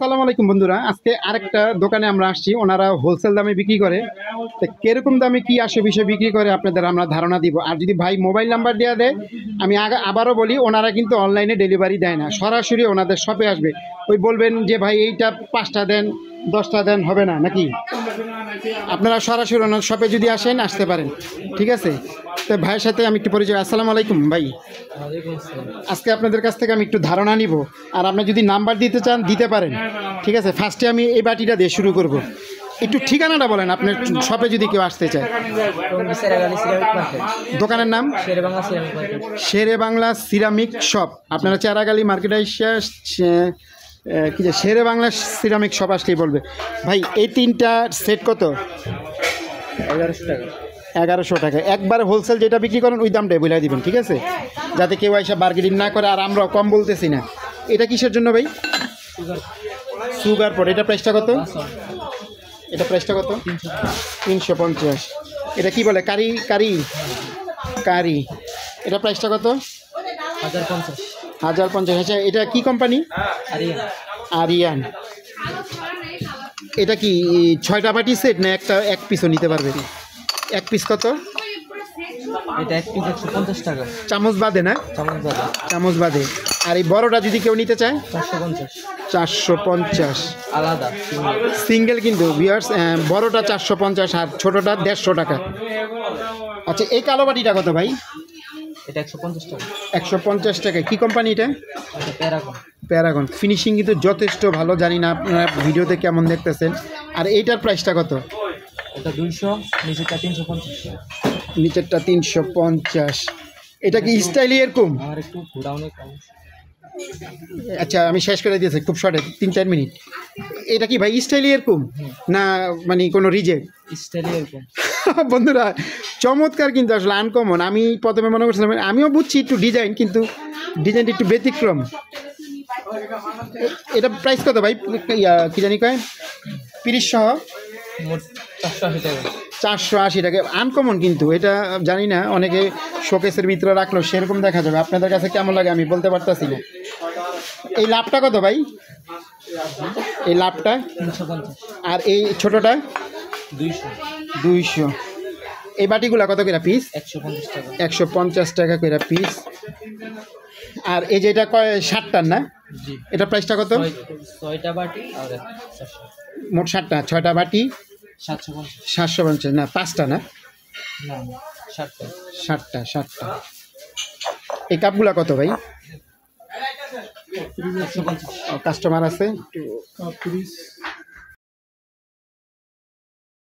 আসসালামু আলাইকুম বন্ধুরা, আজকে আরেকটা দোকানে আমরা আসছি। ওনারা হোলসেল দামে বিক্রি করে। তো কিরকম দামে কি আসে বিষয় বিক্রি করে আপনাদের আমরা ধারণা দিব। আর যদি ভাই মোবাইল নাম্বার দেওয়া দেয়, আমি আবারও বলি, ওনারা কিন্তু অনলাইনে ডেলিভারি দেয় না, সরাসরি ওনাদের শপে আসবে। ওই বলবেন যে ভাই এইটা 5টা দেন, 10টা দেন, হবে না নাকি? আপনারা সরাসরি ওনার শপে যদি আসেন, আসতে পারেন, ঠিক আছে? তো ভাইয়ের সাথে আমি একটু পরিচয়। আসসালামু আলাইকুম ভাই। আজকে আপনাদের কাছ থেকে আমি একটু ধারণা নিব, আর আপনি যদি নাম্বার দিতে চান দিতে পারেন, ঠিক আছে? ফার্স্টে আমি এই বাটিটা দিয়ে শুরু করব। একটু ঠিকানাটা বলেন, আপনার শপে যদি কেউ আসতে চায়। দোকানের নাম শেরে বাংলা সিরামিক শপ। আপনারা চেরাগালি মার্কেটে এসে কি যে শেরে বাংলা সিরামিক শপ আসলেই বলবে। ভাই এই তিনটা সেট কত? 1100 টাকা। 1100 টাকা। একবার হোলসেল যেটা বিক্রি করেন ওই দামটাই বলে দিবেন, ঠিক আছে? যাতে কেউ এসে বার্গেনিং না করে। আর আমরা কম বলতেছি না। এটা কিসের জন্য ভাই? সুগার পট। এটা প্রাইসটা কত? এটা প্রাইসটা কত? 350। এটা কি বলে? কারি কারি কারি। এটা প্রাইসটা কত? 1050। 1050। আচ্ছা, এটা কি কোম্পানি? আরিয়ান। এটা কি 6টা বাটি সেট না এক পিসও নিতে পারবে? এক পিস কত? এটা এক পিস 150 টাকা। চামচ বাদে না? চামচ বাদে। আর এই বড়টা যদি কেউ নিতে চায়? 450। 450 আলাদা সিঙ্গেল কিন্তু ভিউয়ার্স। বড়টা 450 আর ছোটটা 150 টাকা। আচ্ছা, এই কালো বাটিটা কত ভাই? এটা 150 টাকা। 150 টাকা। কি কোম্পানি এটা? এটা প্যারাগন। প্যারাগন। ফিনিশিং কিন্তু যথেষ্ট ভালো। জানি না আপনারা ভিডিওতে কেমন দেখতেছেন। আর এইটার প্রাইসটা কত? এটা 200, নিচেরটা 350। নিচেরটা 350। এটা কি স্টাইলি এরকম? আর একটু গোডাউনে কম। আচ্ছা, আমি শেষ করে দিয়েছি খুব শর্টে, 3-4 মিনিট। এটা কি ভাই স্টাইলি এরকম না মানে কোনো রিজেক্ট? স্টাইলে এরকম। বন্ধুরা চমৎকার, কিন্তু আসলে আনকমন। আমি প্রথমে মনে করছিলাম, আমিও বুঝছি একটু ডিজাইন, কিন্তু ডিজাইনটা একটু ব্যতিক্রম। এটা প্রাইস কত ভাই? কি জানি কয় 30 সহ মোট 480 টাকা। 480 টাকা। আনকমন কিন্তু এটা, জানি না, অনেকে শোকেসের ভিতরে রাখলো সেরকম দেখা যাবে। আপনাদের কাছে কেমন লাগে আমি বলতে পারতাছি না। এই লাভটা কত ভাই? এই লাভটা 350। আর এই ছোটটা 200। 200। এই বাটিগুলা কত করে পিস? 150 টাকা। 150 টাকা করে পিস। আর এই যেটা কয় 60টার না? জি। এটা প্রাইসটা কত? 6টা বাটি আর 400। মোট 60টা। 6টা বাটি 750। 750 না, 5টা না? না 60টা। 60টা। এই কাপগুলা কত ভাই? 150। কাস্টমার আছে?